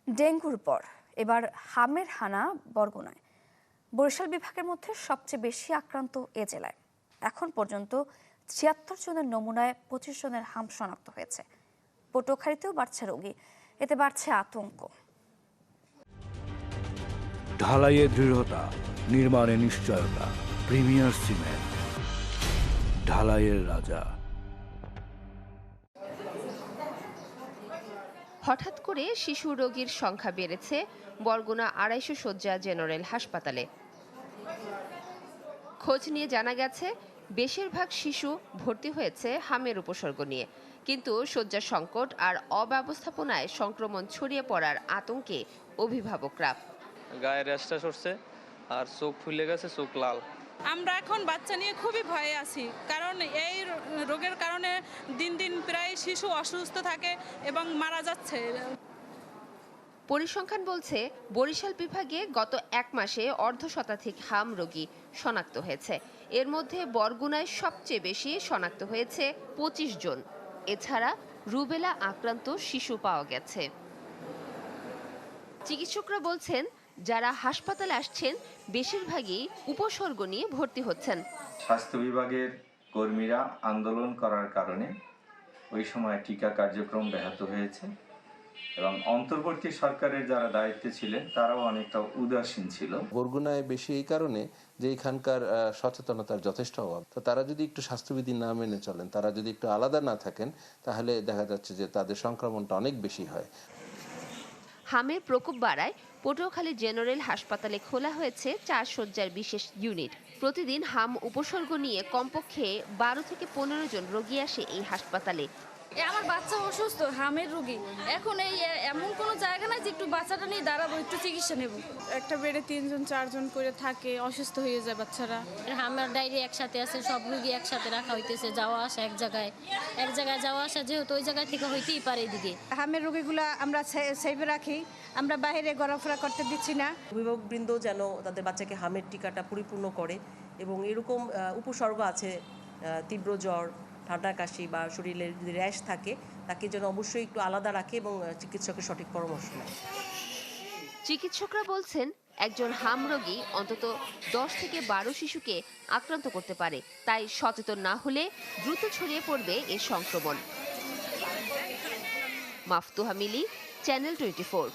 ডেঙ্গুর পর এবার হামের হানা বরগুনায়। বরিশাল বিভাগের মধ্যে সবচেয়ে বেশি আক্রান্ত এ জেলায়। এখন পর্যন্ত ৭৬ জনের নমুনায় ২৫ জনের হাম শনাক্ত হয়েছে। পটুয়াখালীতেও বাড়ছে রোগী, এতে বাড়ছে আতঙ্ক। ঢালাইয়ে দৃঢ়তা, নির্মাণে নিশ্চয়তা। প্রিমিয়ার সিমেন্ট, ঢালাইয়ের রাজা। হঠাৎ করে শিশু রোগীর সংখ্যা বেড়েছে বরগুনা ২৫০ শয্যা জেনারেল হাসপাতালে। খোঁজ নিয়ে জানা গেছে বেশিরভাগ শিশু ভর্তি হয়েছে হামের উপসর্গ নিয়ে, কিন্তু শয্যা সংকট আর অব্যবস্থাপনায় সংক্রমণ ছড়িয়ে পড়ার আতঙ্কে অভিভাবকরা। গায়ে র্যাশটা সরছে আর চোখ ফুলে গেছে, চোখ লাল। আমরা এখন বাচ্চা নিয়ে খুবই ভয়ে আছি, কারণ এই রোগের কারণে দিন দিন প্রায় শিশু অসুস্থ থাকে এবং মারা যাচ্ছে। পরিসংখ্যান বলছে বরিশাল বিভাগে গত এক মাসে অর্ধশতাধিক হাম রোগী শনাক্ত হয়েছে। এর মধ্যে বরগুনায় সবচেয়ে বেশি শনাক্ত হয়েছে ২৫ জন। এছাড়া রুবেলা আক্রান্ত শিশু পাওয়া গেছে। চিকিৎসকরা বলছেন, যারা হাসপাতালে আসছেন বেশিরভাগই উপসর্গ নিয়ে ভর্তি হচ্ছেন। স্বাস্থ্য বিভাগের কর্মীরা আন্দোলন করার কারণে ওই সময় টিকা কার্যক্রম ব্যাহত হয়েছে এবং অন্তর্বর্তী সরকারের যারা দায়িত্বে ছিলেন তারাও অনেকটা উদাসীন ছিল। বরগুনায় বেশি এই কারণে যে এখানকার সচেতনতার যথেষ্ট অভাব। তো তারা যদি একটু স্বাস্থ্যবিধি না মেনে চলেন, তারা যদি একটু আলাদা না থাকেন, তাহলে দেখা যাচ্ছে যে তাদের সংক্রমণটা অনেক বেশি হয়। হামের প্রকোপ বাড়ায় পটুয়াখালী জেনারেল হাসপাতালে খোলা হয়েছে ৪ শয্যার বিশেষ ইউনিট। প্রতিদিন হাম উপসর্গ নিয়ে কমপক্ষে ১২ থেকে ১৫ জন রোগী আসে এই হাসপাতালে। আমার বাচ্চা অসুস্থ, হামের রোগী। এখন এই এমন কোনো জায়গা নাই যে একটু বাচ্চাটা নিয়ে দাঁড়াবো, একটু চিকিৎসা নেব। একটা বেডে ৩ জন ৪ জন করে থাকে, অসুস্থ হয়ে যায় বাচ্চারা। হামের ডায়রি একসাথে আছে, সব রোগী একসাথে রাখা হইতেছে, যাওয়া আসা এক জায়গায় যাওয়া আসা, যেহেতু ওই জায়গা থেকে হইতেই পারে। এদিকে হামের রোগীগুলো আমরা সেভে রাখি, আমরা বাইরে ঘোরাফেরা করতে দিচ্ছি না। অভিভাবকবৃন্দ যেন তাদের বাচ্চাকে হামের টিকাটা পরিপূর্ণ করে এবং এরকম উপসর্গ আছে, তীব্র জ্বর, ঠান্ডা কাশি বা শরীরে যদি র্যাশ থাকে, তাকে যেন অবশ্যই একটু আলাদা রাখে এবং চিকিৎসকের সঠিক পরামর্শ নেয়। চিকিৎসকরা বলছেন, একজন হাম রোগী অন্তত ১০ থেকে ১২ শিশুকে আক্রান্ত করতে পারে। তাই সচেতন না হলে দ্রুত ছড়িয়ে পড়বে এ সংক্রমণ। মাফতুহা মিলি, চ্যানেল 24।